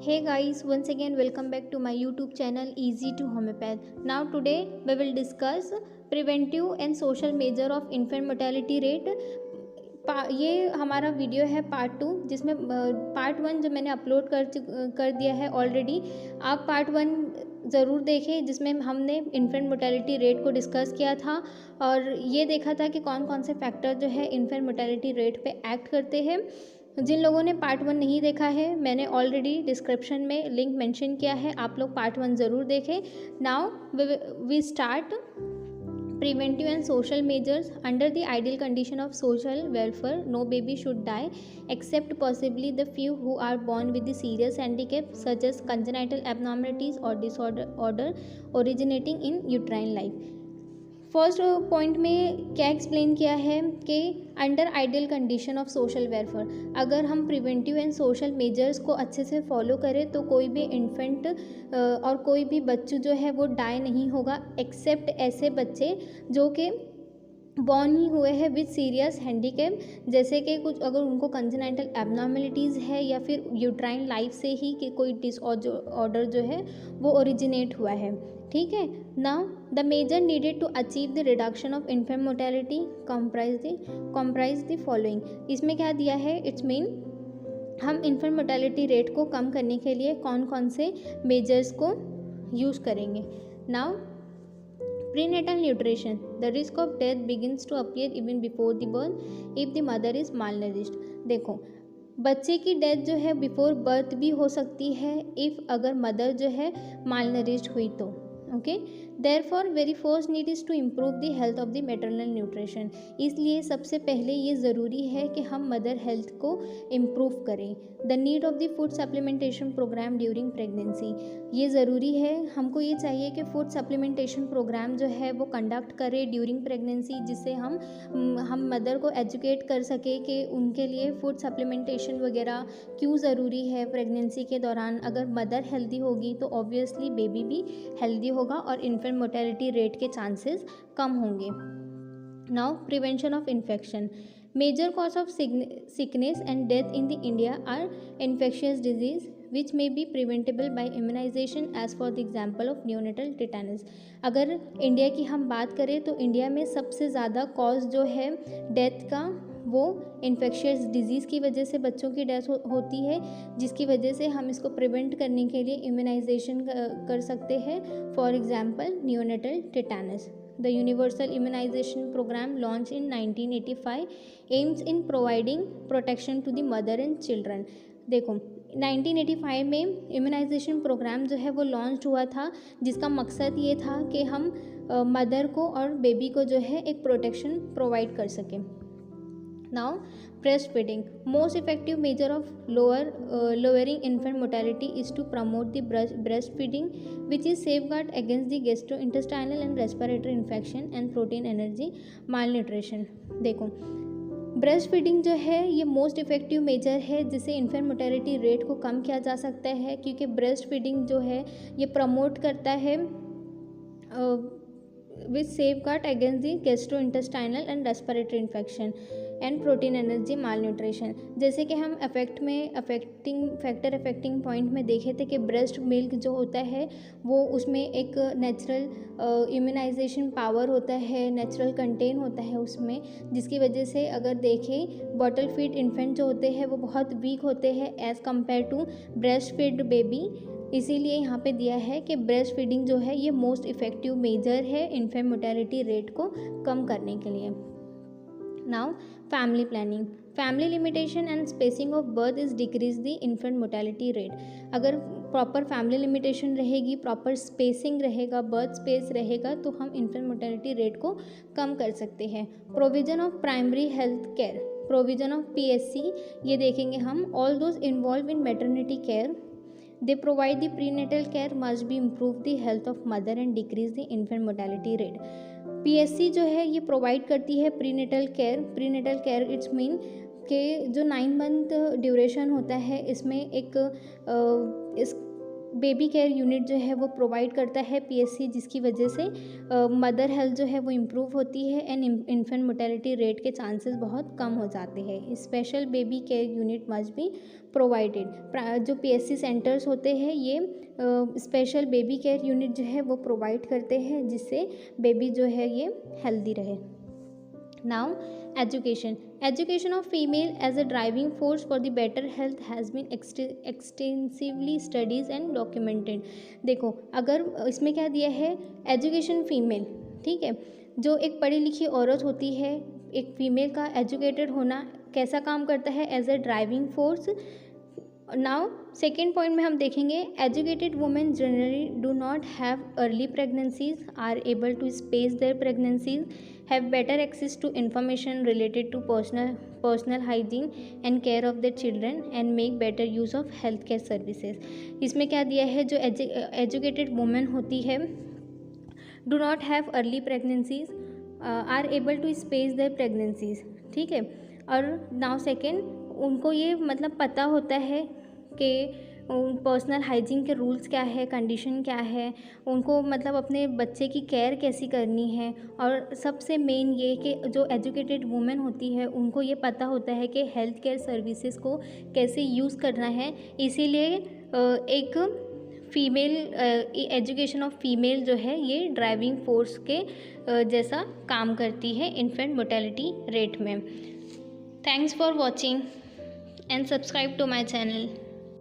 Hey guys, once again welcome back to my YouTube channel Easy to Homeopath. Now today we will discuss preventive and social measure of infant mortality rate. ये हमारा video है part 2, जिसमें part 1 जो मैंने upload कर दिया है already. आप पार्ट 1 ज़रूर देखें, जिसमें हमने इन्फेंट मोर्टेलिटी रेट को डिस्कस किया था और ये देखा था कि कौन कौन से फैक्टर जो है इन्फेंट मोर्टेलिटी रेट पे एक्ट करते हैं। जिन लोगों ने पार्ट 1 नहीं देखा है, मैंने ऑलरेडी डिस्क्रिप्शन में लिंक मेंशन किया है, आप लोग पार्ट 1 ज़रूर देखें। Now we start preventive and social measures. Under the ideal condition of social welfare, no baby should die except possibly the few who are born with the serious handicap such as congenital abnormalities or disorder originating in uterine life. First point में क्या explain किया है कि under ideal condition of social welfare, अगर हम preventive and social measures को अच्छे से फॉलो करें तो कोई भी इन्फेंट और कोई भी बच्चू जो है वो डाई नहीं होगा, एक्सेप्ट ऐसे बच्चे जो कि बॉर्न ही हुए हैं विद सीरियस हैंडीकैप, जैसे कि कुछ अगर उनको कंजेनाइटल एबनॉर्मलिटीज़ है या फिर यूट्राइन लाइफ से ही कि कोई डिसऑर्डर जो है वो ओरिजिनेट हुआ है। ठीक है। Now the major needed to achieve the reduction of infant mortality comprise the following. इसमें क्या दिया है, इट्स मीन हम इन्फेंट मोर्टेलिटी रेट को कम करने के लिए कौन कौन से मेजर्स को यूज़ करेंगे। Now prenatal nutrition, the risk of death begins to appear even before the birth if the mother is malnourished. देखो, बच्चे की डेथ जो है बिफोर बर्थ भी हो सकती है इफ़ अगर मदर जो है मालनरिश्ड हुई तो। Okay, therefore very first need is to improve the health of the maternal nutrition. इसलिए सबसे पहले ये ज़रूरी है कि हम मदर हेल्थ को इम्प्रूव करें। The need of the food supplementation programme during pregnancy, ये ज़रूरी है, हमको ये चाहिए कि फूड सप्लीमेंटेशन प्रोग्राम जो है वो कंडक्ट करें ड्यूरिंग प्रेगनेंसी, जिससे हम मदर को एजुकेट कर सके कि उनके लिए फूड सप्लीमेंटेशन वगैरह क्यों ज़रूरी है प्रेगनेंसी के दौरान। अगर मदर हेल्दी होगी तो ऑब्वियसली बेबी भी हेल्दी होगा और इन्फेंट मोर्टेलिटी रेट के चांसेस कम होंगे। Now prevention of infection, major cause of sickness and death in the India are infectious disease which may be preventable by immunization as for the example of neonatal tetanus। अगर India की हम बात करें तो India में सबसे ज़्यादा cause जो है डेथ का वो इन्फेक्शियस डिजीज़ की वजह से बच्चों की डेथ होती है, जिसकी वजह से हम इसको प्रिवेंट करने के लिए इम्यूनाइजेशन कर सकते हैं। For example neonatal tetanus. The universal immunisation programme launch in 1985 aims in providing protection to the mother and children. देखो, 1985 में इम्यूनाइजेशन प्रोग्राम जो है वो लॉन्च हुआ था, जिसका मकसद ये था कि हम मदर को और बेबी को जो है एक प्रोटेक्शन प्रोवाइड कर सकें। Now, breastfeeding. Most effective measure of lowering infant mortality is to promote the breastfeeding, which is safeguard against the gastrointestinal and respiratory infection and protein energy malnutrition. देखो, breast feeding जो है ये most effective major है जिससे infant mortality rate को कम किया जा सकता है, क्योंकि ब्रेस्ट फीडिंग जो है ये प्रमोट करता है with safeguard against the gastrointestinal and respiratory infection and protein energy mall nutrition. जैसे कि हम अफेक्टिंग पॉइंट में देखे थे कि ब्रेस्ट मिल्क जो होता है वो उसमें एक नेचुरल इम्यूनाइजेशन पावर होता है, नेचुरल कंटेन होता है उसमें, जिसकी वजह से अगर देखें बॉटल फीड इन्फेंट जो होते हैं वो बहुत वीक होते हैं as compare to breast feed baby. इसीलिए यहाँ पे दिया है कि ब्रेस्ट फीडिंग जो है ये मोस्ट इफ़ेक्टिव मेजर है इन्फेंट मोर्टेलिटी रेट को कम करने के लिए। Now family planning, family limitation and spacing of birth is decrease the infant mortality rate. अगर प्रॉपर फैमिली लिमिटेशन रहेगी, प्रॉपर स्पेसिंग रहेगा, बर्थ स्पेस रहेगा, तो हम इन्फेंट मोर्टेलिटी रेट को कम कर सकते हैं। Provision of primary health care, provision of PSC, ये देखेंगे हम। All those involve in maternity care, they provide the prenatal care must be improve the health of mother and decrease the infant mortality rate। PSC जो है ये provide करती है prenatal care it's mean कि जो 9 मंथ ड्यूरेशन होता है इसमें एक इस बेबी केयर यूनिट जो है वो प्रोवाइड करता है पीएससी, जिसकी वजह से मदर हेल्थ जो है वो इम्प्रूव होती है एंड इन्फेंट मोर्टेलिटी रेट के चांसेस बहुत कम हो जाते हैं। Special baby care unit must be provided. जो पीएससी सेंटर्स होते हैं ये स्पेशल बेबी केयर यूनिट जो है वो प्रोवाइड करते हैं, जिससे बेबी जो है ये हेल्दी रहे। Now, education of female as a driving force for the better health has been extensively studies and documented। देखो, अगर इसमें क्या दिया है, एजुकेशन फीमेल, ठीक है, जो एक पढ़ी लिखी औरत होती है, एक फीमेल का एजुकेटेड होना कैसा काम करता है, as a driving force. Now second point में हम देखेंगे, educated women generally do not have early pregnancies, are able to space their pregnancies, have better access to information related to personal hygiene and care of their children and make better use of healthcare services। इसमें क्या दिया है, जो educated women होती है do not have early pregnancies, are able to space their pregnancies, ठीक है। और now second, उनको ये मतलब पता होता है कि पर्सनल हाइजीन के रूल्स क्या है, कंडीशन क्या है, उनको मतलब अपने बच्चे की केयर कैसी करनी है। और सबसे मेन ये कि जो एजुकेटेड वुमेन होती है उनको ये पता होता है कि हेल्थ केयर सर्विसेज को कैसे यूज़ करना है। इसीलिए एक फीमेल एजुकेशन ऑफ फीमेल जो है ये ड्राइविंग फोर्स के जैसा काम करती है इन्फेंट मोर्टेलिटी रेट में। Thanks for watching and subscribe to my channel.